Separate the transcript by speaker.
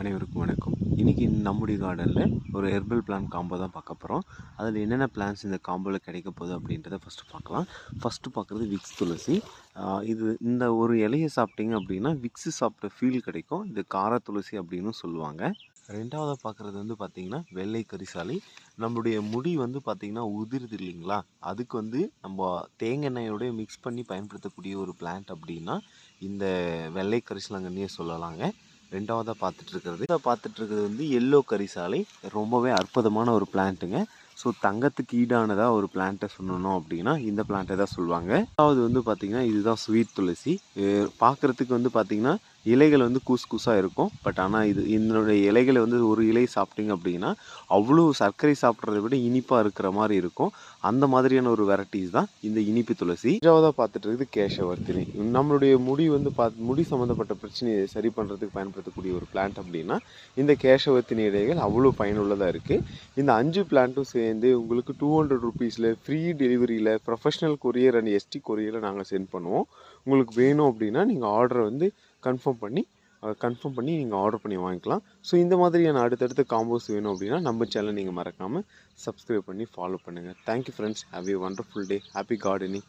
Speaker 1: அனைவருக்கும் வணக்கம். இன்றைக்கி நம்முடைய கார்டனில் ஒரு ஹெர்பல் பிளான்ட் காம்போ தான் பார்க்க போகிறோம். அதில் என்னென்ன பிளான்ஸ் இந்த காம்போவில் கிடைக்க போகுது அப்படின்றத ஃபஸ்ட்டு பார்க்கலாம். ஃபஸ்ட்டு பார்க்குறது விக்ஸ் துளசி. இந்த ஒரு இலையை சாப்பிட்டீங்க அப்படின்னா விக்ஸு சாப்பிட்ட ஃபீல் கிடைக்கும். இது கார துளசி அப்படின்னு சொல்லுவாங்க. ரெண்டாவதாக பார்க்குறது வந்து பார்த்திங்கன்னா வெள்ளை கரிசாலி. நம்மளுடைய முடி வந்து பார்த்திங்கன்னா உதிருது இல்லைங்களா, அதுக்கு வந்து நம்ம தேங்காய் மிக்ஸ் பண்ணி பயன்படுத்தக்கூடிய ஒரு பிளான்ட் அப்படின்னா இந்த வெள்ளை கரிசலாங்கண்ணியே சொல்லலாங்க. ரெண்டாவதாக பார்த்துட்ருக்கிறது வந்து எல்லோ கரிசாலை. ரொம்பவே அற்புதமான ஒரு பிளான்ட்டுங்க. ஸோ தங்கத்துக்கு ஈடானதாக ஒரு பிளான்ட்டை சொல்லணும் அப்படின்னா இந்த பிளான்ட்டை தான் சொல்லுவாங்க. அதாவது வந்து பார்த்திங்கன்னா இதுதான் ஸ்வீட் துளசி. பார்க்குறதுக்கு வந்து பார்த்திங்கன்னா இலைகள் வந்து கூசாக இருக்கும். பட் ஆனால் இதனுடைய இலைகளை வந்து ஒரு இலை சாப்பிட்டீங்க அப்படின்னா அவ்வளோ சர்க்கரை சாப்பிட்றத விட இனிப்பாக இருக்கிற மாதிரி இருக்கும். அந்த மாதிரியான ஒரு வெரைட்டிஸ் தான் இந்த இனிப்பு துளசி. அஞ்சாவதாக பார்த்துட்டு இருக்குது கேசவர்த்தினி. நம்மளுடைய முடி வந்து முடி சம்மந்தப்பட்ட பிரச்சனையை சரி பண்ணுறதுக்கு பயன்படுத்தக்கூடிய ஒரு பிளான்ட் அப்படின்னா இந்த கேசவர்த்தினி இலைகள் அவ்வளோ பயனுள்ளதாக இருக்குது. இந்த 5 பிளான்ட்டும் சேர்ந்து உங்களுக்கு 200 ருபீஸில் ஃப்ரீ டெலிவரியில் ப்ரொஃபஷ்னல் கொரியர் அண்ட் எஸ்டி கொரியரில் நாங்கள் சென்ட் பண்ணுவோம். உங்களுக்கு வேணும் அப்படின்னா நீங்கள் ஆர்டரை வந்து கன்ஃபார்ம் பண்ணி நீங்கள் ஆர்டர் பண்ணி வாங்கிக்கலாம். ஸோ இந்த மாதிரியான அடுத்தடுத்த காம்போஸ் வேணும் அப்படின்னா நம்ம சேனலை நீங்கள் மறக்காமல் சப்ஸ்கிரைப் பண்ணி ஃபாலோ பண்ணுங்கள். Thank you friends. Have A wonderful day. Happy gardening.